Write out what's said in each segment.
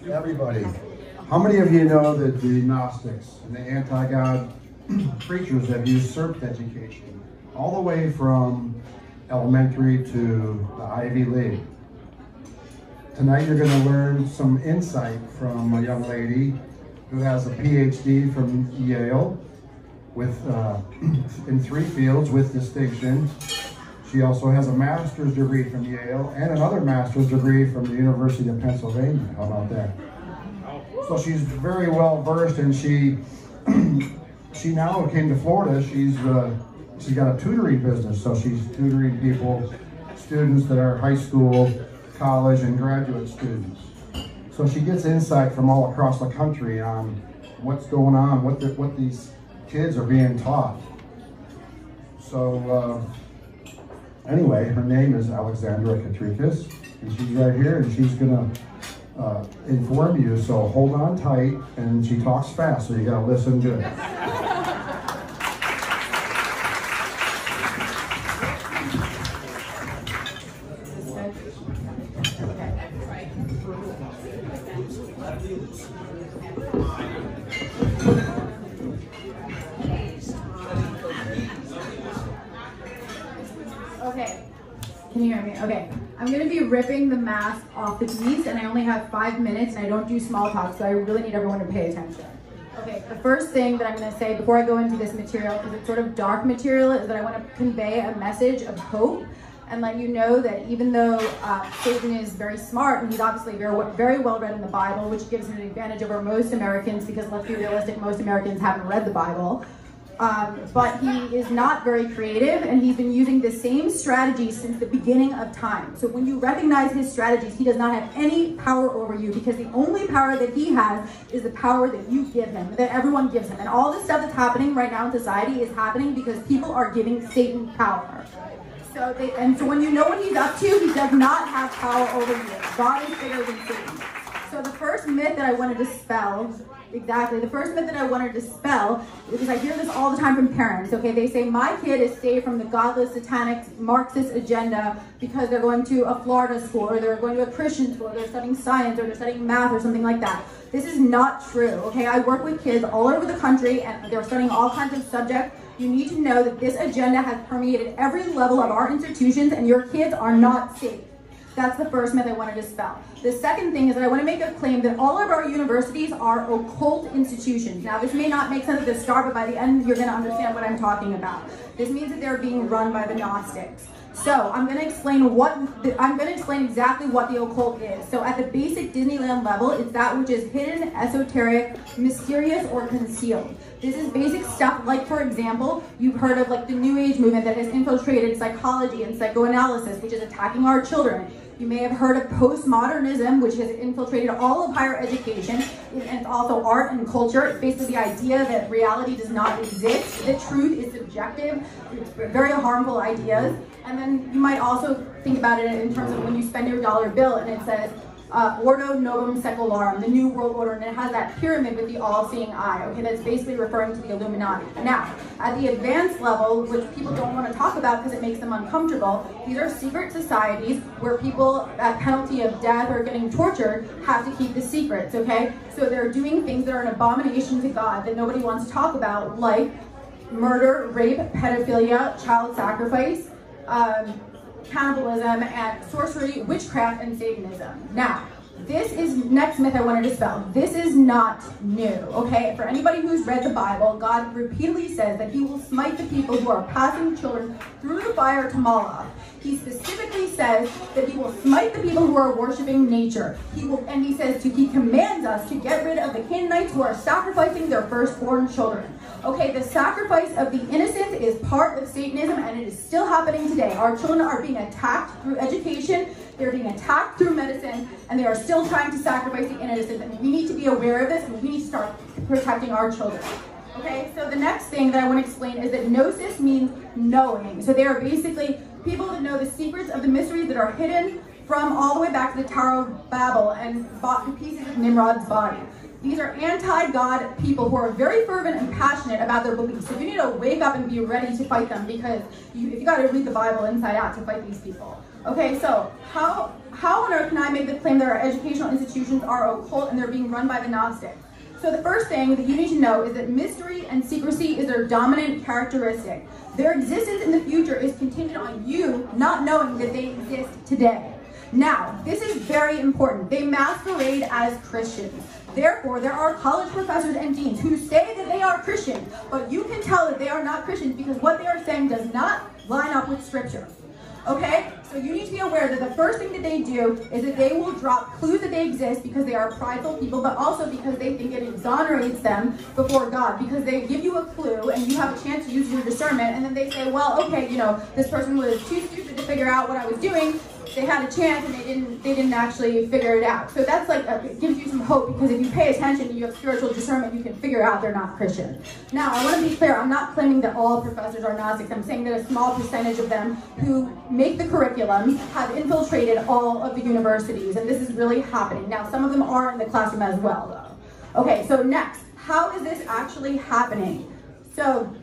Everybody. How many of you know that the Gnostics and the anti-God preachers have usurped education all the way from elementary to the Ivy League? Tonight you're going to learn some insight from a young lady who has a PhD from Yale with in 3 fields with distinction. She also has a master's degree from Yale and another master's degree from the University of Pennsylvania. How about that? So she's very well versed, and she now came to Florida. She's got a tutoring business, so she's tutoring students that are high school, college, and graduate students. So she gets insight from all across the country on what's going on, what these kids are being taught. So anyway, her name is Alexandra, and she's right here, and she's gonna inform you, so hold on tight, and she talks fast, so you gotta listen good. Okay, can you hear me? Okay, I'm going to be ripping the mask off the beast, and I only have 5 minutes, and I don't do small talk, so I really need everyone to pay attention. Okay, the first thing that I'm going to say before I go into this material, because it's sort of dark material, is that I want to convey a message of hope and let you know that even though Satan is very smart, and he's obviously very well read in the Bible, which gives him an advantage over most Americans, because let's be realistic, most Americans haven't read the Bible. But he is not very creative, and he's been using the same strategies since the beginning of time. So when you recognize his strategies, he does not have any power over you, because the only power that he has is the power that you give him, that everyone gives him. And all this stuff that's happening right now in society is happening because people are giving Satan power. So when you know what he's up to, he does not have power over you. God is bigger than Satan. So the first myth that I want to dispel, because I hear this all the time from parents, okay? They say, my kid is saved from the godless, satanic, Marxist agenda because they're going to a Florida school, or they're going to a Christian school, or they're studying science, or they're studying math, or something like that. This is not true, okay? I work with kids all over the country, and they're studying all kinds of subjects. You need to know that this agenda has permeated every level of our institutions, and your kids are not safe. That's the first myth I want to dispel. The second thing is that I want to make a claim that all of our universities are occult institutions. Now, this may not make sense at the start, but by the end, you're going to understand what I'm talking about. This means that they're being run by the Gnostics. So I'm going to explain exactly what the occult is. So at the basic Disneyland level, it's that which is hidden, esoteric, mysterious, or concealed. This is basic stuff like, for example, you've heard of like the New Age movement that has infiltrated psychology and psychoanalysis, which is attacking our children. You may have heard of postmodernism, which has infiltrated all of higher education, and it's also art and culture. It's basically the idea that reality does not exist, that truth is subjective. It's very harmful ideas. And then you might also think about it in terms of when you spend your dollar bill and it says, Ordo Novum Secularum, the New World Order, and it has that pyramid with the all-seeing eye, okay? That's basically referring to the Illuminati. Now, at the advanced level, which people don't want to talk about because it makes them uncomfortable, these are secret societies where people, at penalty of death or getting tortured, have to keep the secrets, okay? So they're doing things that are an abomination to God that nobody wants to talk about, like murder, rape, pedophilia, child sacrifice, cannibalism, and sorcery, witchcraft, and Satanism. Now, this is next myth I want to dispel. This is not new, okay? For anybody who's read the Bible, God repeatedly says that he will smite the people who are passing children through the fire to Moloch. He specifically says that he will smite the people who are worshiping nature. He says he commands us to get rid of the Canaanites who are sacrificing their firstborn children. Okay, the sacrifice of the innocent is part of Satanism, and it is still happening today. Our children are being attacked through education, they're being attacked through medicine, and they are still trying to sacrifice the innocent. And we need to be aware of this, and we need to start protecting our children. Okay, so the next thing that I want to explain is that gnosis means knowing. So they are basically people that know the secrets of the mysteries that are hidden from all the way back to the Tower of Babel and pieces of Nimrod's body. These are anti-God people who are very fervent and passionate about their beliefs. So you need to wake up and be ready to fight them, because if you got to read the Bible inside out to fight these people. Okay, so how on earth can I make the claim that our educational institutions are occult and they're being run by the Gnostics? So the first thing that you need to know is that mystery and secrecy is their dominant characteristic. Their existence in the future is contingent on you not knowing that they exist today. Now, this is very important. They masquerade as Christians. Therefore, there are college professors and deans who say that they are Christians, but you can tell that they are not Christians because what they are saying does not line up with Scripture. Okay? So you need to be aware that the first thing that they do is that they will drop clues that they exist because they are prideful people, but also because they think it exonerates them before God, because they give you a clue and you have a chance to use your discernment, and then they say, well, okay, you know, this person was too stupid to figure out what I was doing. They had a chance and they didn't actually figure it out. So that's like, it gives you some hope, because if you pay attention and you have spiritual discernment, you can figure out they're not Christian. Now, I want to be clear, I'm not claiming that all professors are Gnostics. I'm saying that a small percentage of them who make the curriculums have infiltrated all of the universities, and this is really happening. Now, some of them are in the classroom as well, though. Okay, so next, how is this actually happening? So,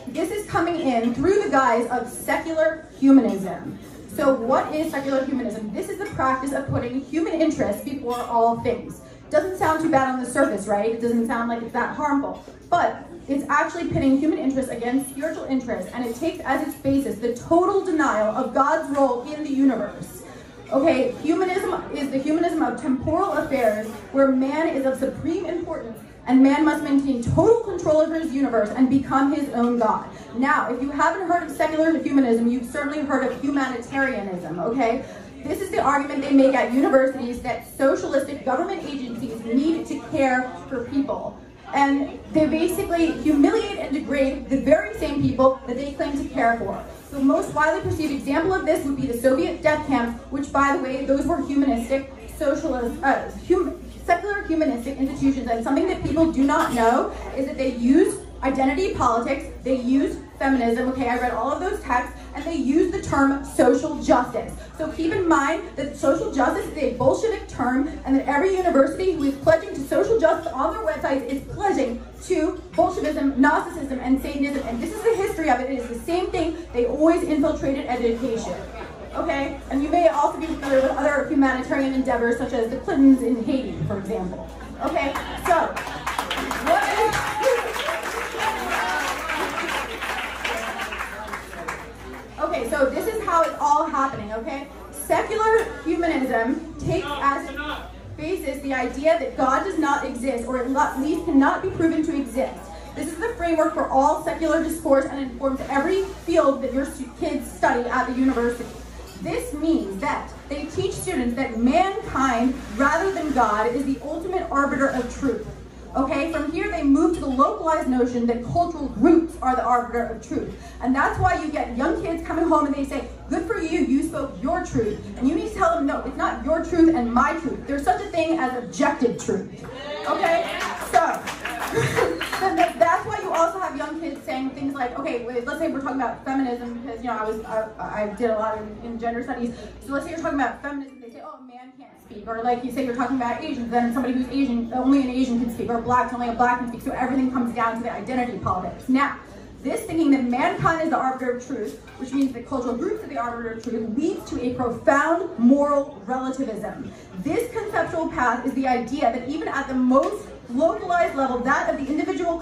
this is coming in through the guise of secular humanism. So what is secular humanism? This is the practice of putting human interests before all things. Doesn't sound too bad on the surface, right? It doesn't sound like it's that harmful. But it's actually pitting human interests against spiritual interests, and it takes as its basis the total denial of God's role in the universe. Okay, humanism is the humanism of temporal affairs, where man is of supreme importance and man must maintain total control over his universe and become his own God. Now, if you haven't heard of secular humanism, you've certainly heard of humanitarianism, okay? This is the argument they make at universities that socialistic government agencies need to care for people. And they basically humiliate and degrade the very same people that they claim to care for. The most widely perceived example of this would be the Soviet death camps, which, by the way, those were humanistic, secular humanistic institutions. And something that people do not know is that they used identity politics, they used feminism, okay, I read all of those texts, and they used the term social justice. So keep in mind that social justice is a Bolshevik term, and that every university who is pledging to social justice on their websites is pledging to Bolshevism, Gnosticism, and Satanism. And this is the history of it. It is the same thing. They always infiltrated education. Okay, and you may also be familiar with other humanitarian endeavors, such as the Clintons in Haiti, for example. Okay, so what is... Okay, so this is how it's all happening, okay? Secular humanism takes as its basis the idea that God does not exist, or at least cannot be proven to exist. This is the framework for all secular discourse and informs every field that your kids study at the university. This means that they teach students that mankind, rather than God, is the ultimate arbiter of truth. Okay, from here they move to the localized notion that cultural groups are the arbiter of truth. And that's why you get young kids coming home and they say, good for you, you spoke your truth. And you need to tell them, no, it's not your truth and my truth. There's such a thing as objective truth. Okay, so that's why you also have young kids saying things like, okay, let's say we're talking about feminism, because, you know, I did a lot in gender studies. So let's say you're talking about feminism, they say, oh, a man can't speak. Or like you say you're talking about Asians, then somebody who's Asian, only an Asian can speak, or blacks, only a black can speak. So everything comes down to the identity politics. Now, this thinking that mankind is the arbiter of truth, which means that cultural groups are the arbiter of truth, leads to a profound moral relativism. This conceptual path is the idea that even at the most localized level, that of the individual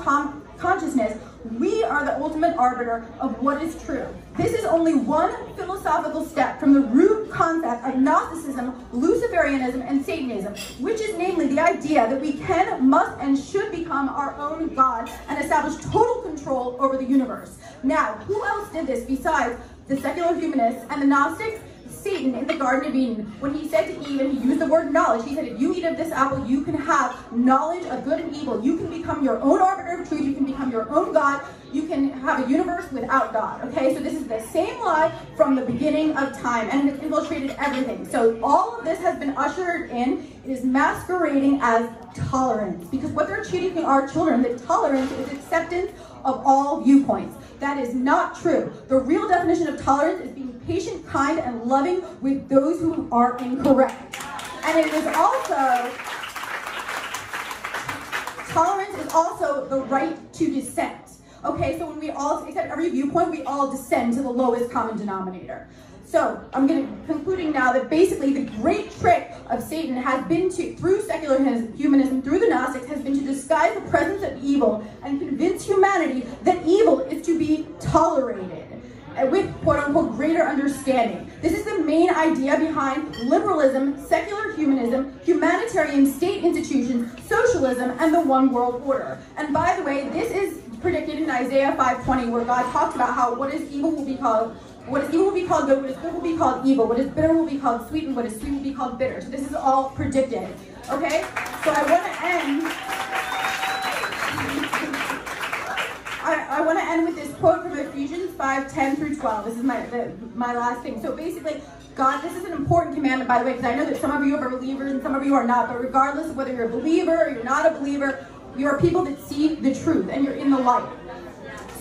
consciousness, we are the ultimate arbiter of what is true. This is only one philosophical step from the root concept of Gnosticism, Luciferianism, and Satanism, which is namely the idea that we can, must, and should become our own God and establish total control over the universe. Now, who else did this besides the secular humanists and the Gnostics? Satan in the Garden of Eden, when he said to Eve, and he used the word knowledge, he said, if you eat of this apple, you can have knowledge of good and evil. You can become your own arbiter of truth. You can become your own God. You can have a universe without God. Okay, so this is the same lie from the beginning of time, and it's infiltrated everything. So all of this has been ushered in. It is masquerading as tolerance, because what they're teaching our children, that tolerance is acceptance of all viewpoints. That is not true. The real definition of tolerance is being patient, kind, and loving with those who are incorrect. And it is also, tolerance is also the right to dissent. Okay, so when we all accept every viewpoint, we all descend to the lowest common denominator. So I'm concluding now that basically the great trick of Satan has been to, through secular humanism, through the Gnostics, has been to disguise the presence of evil and convince humanity that evil is to be tolerated with quote-unquote greater understanding. This is the main idea behind liberalism, secular humanism, humanitarian state institutions, socialism, and the one world order. And by the way, this is predicted in Isaiah 5:20, where God talks about how what is evil will be called good, what is good will be called evil, what is bitter will be called sweet, and what is sweet will be called bitter. So this is all predicted. Okay? So I want to end with this quote from Ephesians 5:10 through 12. This is my last thing. So basically, God, this is an important commandment, by the way, because I know that some of you are believers and some of you are not, but regardless of whether you're a believer or you're not a believer, you are people that see the truth and you're in the light.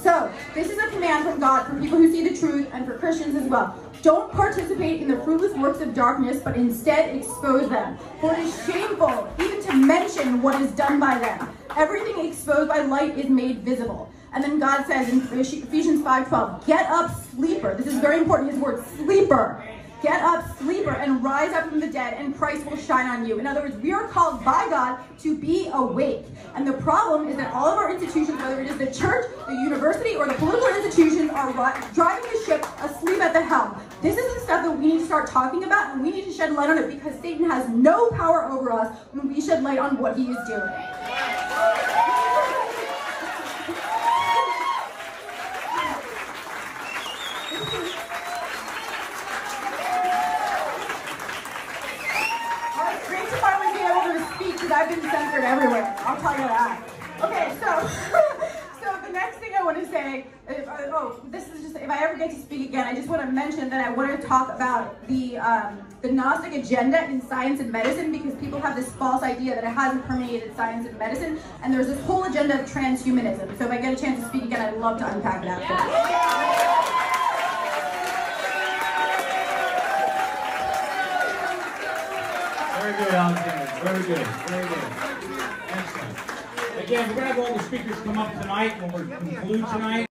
So, this is a command from God for people who see the truth and for Christians as well. Don't participate in the fruitless works of darkness, but instead expose them. For it is shameful even to mention what is done by them. Everything exposed by light is made visible. And then God says in Ephesians 5:12, get up, sleeper. This is very important, his word, sleeper. Get up, sleeper, and rise up from the dead, and Christ will shine on you. In other words, we are called by God to be awake. And the problem is that all of our institutions, whether it is the church, the university, or the political institutions, are driving the ship asleep at the helm. This is the stuff that we need to start talking about, and we need to shed light on it, because Satan has no power over us when we shed light on what he is doing. I've been censored everywhere. I'll tell you that. Okay, so the next thing I want to say, this is just, if I ever get to speak again, I just want to mention that I want to talk about the Gnostic agenda in science and medicine, because people have this false idea that it hasn't permeated science and medicine, and there's this whole agenda of transhumanism. So if I get a chance to speak again, I'd love to unpack that for you. Very good, Alexandra. Very good. Very good. Excellent. Again, we're going to have all the speakers come up tonight when we conclude tonight.